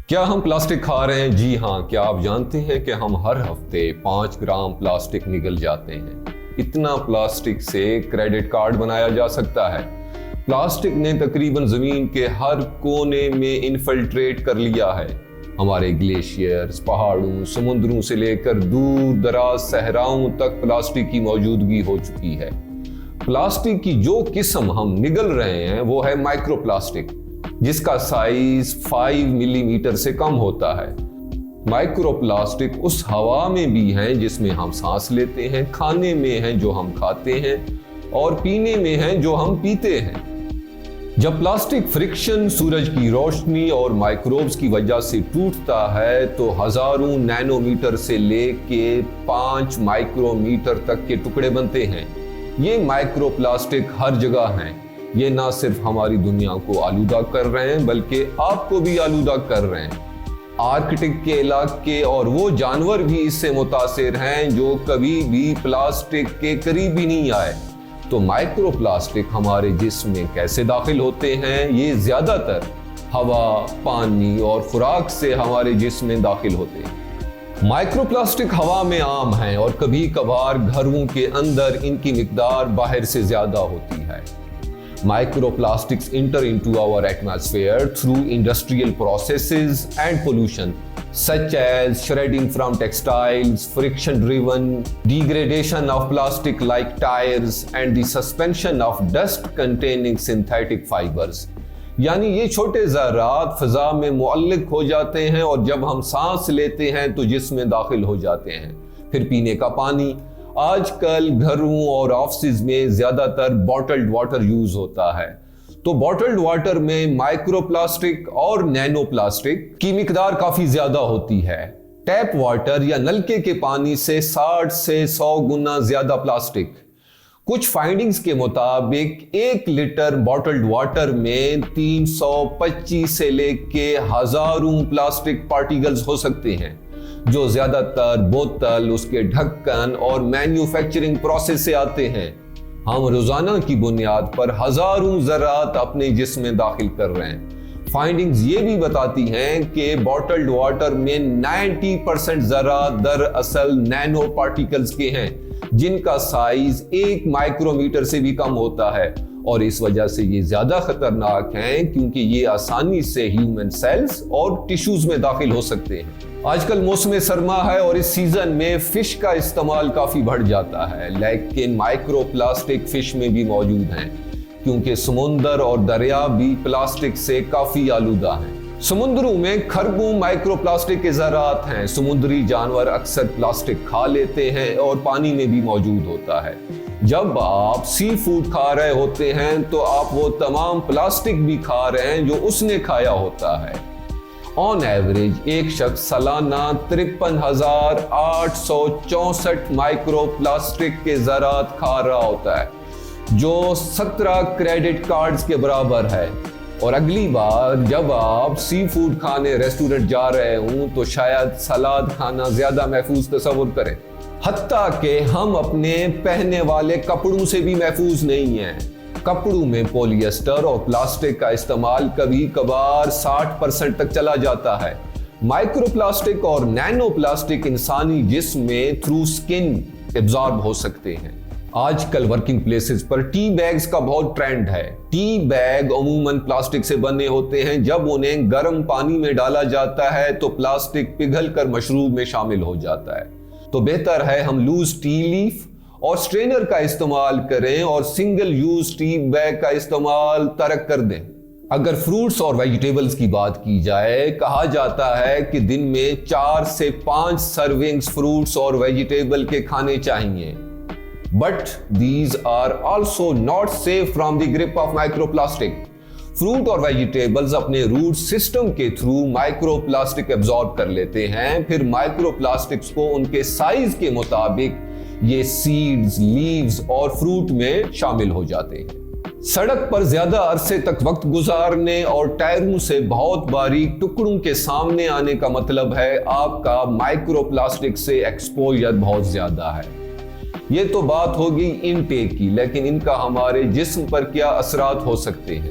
کیا ہم پلاسٹک کھا رہے ہیں؟ جی ہاں۔ کیا آپ جانتے ہیں کہ ہم ہر ہفتے 5 گرام پلاسٹک نگل جاتے ہیں؟ اتنا پلاسٹک سے کریڈٹ کارڈ بنایا جا سکتا ہے۔ پلاسٹک نے تقریباً زمین کے ہر کونے میں انفلٹریٹ کر لیا ہے۔ ہمارے گلیشیئرز، پہاڑوں، سمندروں سے لے کر دور دراز صحراؤں تک پلاسٹک کی موجودگی ہو چکی ہے۔ پلاسٹک کی جو قسم ہم نگل رہے ہیں وہ ہے مائکرو پلاسٹک، جس کا سائز 5 ملی میٹر سے کم ہوتا ہے۔ مائکرو پلاسٹک اس ہوا میں بھی ہیں جس میں ہم سانس لیتے ہیں، کھانے میں ہیں جو ہم کھاتے ہیں، اور پینے میں ہیں جو ہم پیتے ہیں۔ جب پلاسٹک فرکشن، سورج کی روشنی اور مائکروبز کی وجہ سے ٹوٹتا ہے تو ہزاروں نینو میٹر سے لے کے 5 مائکرو میٹر تک کے ٹکڑے بنتے ہیں۔ یہ مائکرو پلاسٹک ہر جگہ ہیں۔ یہ نہ صرف ہماری دنیا کو آلودہ کر رہے ہیں بلکہ آپ کو بھی آلودہ کر رہے ہیں۔ آرکٹک کے علاقے اور وہ جانور بھی اس سے متاثر ہیں جو کبھی بھی پلاسٹک کے قریب ہی نہیں آئے۔ تو مائکرو پلاسٹک ہمارے جسم میں کیسے داخل ہوتے ہیں؟ یہ زیادہ تر ہوا، پانی اور خوراک سے ہمارے جسم میں داخل ہوتے ہیں۔ مائکرو پلاسٹک ہوا میں عام ہیں اور کبھی کبھار گھروں کے اندر ان کی مقدار باہر سے زیادہ ہوتی ہے۔ Microplastics enter into our atmosphere through industrial processes and pollution, such as shredding from textiles, friction-driven degradation of plastic like tires, and the suspension of dust containing synthetic fibers. یعنی یہ چھوٹے ذرات فضا میں معلق ہو جاتے ہیں اور جب ہم سانس لیتے ہیں تو جسم میں داخل ہو جاتے ہیں۔ پھر پینے کا پانی، آج کل گھروں اور آفسز میں زیادہ تر بوٹلڈ واٹر یوز ہوتا ہے، تو بوٹلڈ واٹر میں مائکرو پلاسٹک اور نینو پلاسٹک کی مقدار کافی زیادہ ہوتی ہے۔ ٹیپ واٹر یا نلکے کے پانی سے 60 سے 100 گنا زیادہ پلاسٹک۔ کچھ فائنڈنگز کے مطابق 1 لیٹر بوٹلڈ واٹر میں 325 سے لے کے ہزاروں پلاسٹک پارٹیکلز ہو سکتے ہیں، جو زیادہ تر بوتل، اس کے ڈھکن اور مینوفیکچرنگ پروسیس سے آتے ہیں۔ ہم روزانہ کی بنیاد پر ہزاروں ذرات اپنے جسم میں داخل کر رہے ہیں۔ فائنڈنگز یہ بھی بتاتی ہیں کہ بوٹلڈ واٹر میں 90% ذرات دراصل نینو پارٹیکلز کے ہیں، جن کا سائز 1 مائکرو میٹر سے بھی کم ہوتا ہے، اور اس وجہ سے یہ زیادہ خطرناک ہیں کیونکہ یہ آسانی سے ہیومن سیلز اور ٹیشوز میں داخل ہو سکتے ہیں۔ آج کل موسم سرما ہے اور اس سیزن میں فش کا استعمال کافی بڑھ جاتا ہے، لیکن مائکرو پلاسٹک فش میں بھی موجود ہیں کیونکہ سمندر اور دریا بھی پلاسٹک سے کافی آلودہ ہیں۔ سمندروں میں کھربوں مائکرو پلاسٹک کے ذرات ہیں۔ سمندری جانور اکثر پلاسٹک کھا لیتے ہیں اور پانی میں بھی موجود ہوتا ہے۔ جب آپ سی فوڈ کھا رہے ہوتے ہیں تو آپ وہ تمام پلاسٹک بھی کھا رہے ہیں جو اس نے کھایا ہوتا ہے۔ آن ایوریج ایک شخص سالانہ 53,864 مائکرو پلاسٹک کے ذرات کھا رہا ہوتا ہے، جو 17 کریڈٹ کارڈز کے برابر ہے۔ اور اگلی بار جب آپ سی فوڈ کھانے ریسٹورنٹ جا رہے ہوں تو شاید سلاد کھانا زیادہ محفوظ تصور کریں۔ حتیٰ کہ ہم اپنے پہننے والے کپڑوں سے بھی محفوظ نہیں ہیں۔ کپڑوں میں پولی ایسٹر اور پلاسٹک کا استعمال کبھی کبھار 60% تک چلا جاتا ہے۔ مائکرو پلاسٹک اور نینو پلاسٹک انسانی جسم میں تھرو سکن ایبزارب ہو سکتے ہیں۔ آج کل ورکنگ پلیسز پر ٹی بیگز کا بہت ٹرینڈ ہے۔ ٹی بیگ عموماً پلاسٹک سے بنے ہوتے ہیں۔ جب انہیں گرم پانی میں ڈالا جاتا ہے تو پلاسٹک پگھل کر مشروب میں شامل ہو جاتا ہے۔ تو بہتر ہے ہم لوز ٹی لیف اور سٹرینر کا استعمال کریں اور سنگل یوز ٹی بیگ کا استعمال ترک کر دیں۔ اگر فروٹس اور ویجیٹیبلز کی بات کی جائے، کہا جاتا ہے کہ دن میں 4 سے 5 سرونگز فروٹس اور ویجیٹیبل کے کھانے چاہیے۔ But these are also not safe from the grip of microplastic. Fruit اور ویجیٹیبلز اپنے روٹ سسٹم کے تھرو مائکرو پلاسٹک ایبزارب کر لیتے ہیں، پھر مائکرو پلاسٹکس کو ان کے سائز کے مطابق یہ سیڈز، لیوز اور فروٹ میں شامل ہو جاتے ہیں۔ سڑک پر زیادہ عرصے تک وقت گزارنے اور ٹائروں سے بہت باریک ٹکڑوں کے سامنے آنے کا مطلب ہے آپ کا مائکرو پلاسٹک سے ایکسپوجر بہت زیادہ ہے۔ یہ تو بات ہوگی انٹیک کی، لیکن ان کا ہمارے جسم پر کیا اثرات ہو سکتے ہیں؟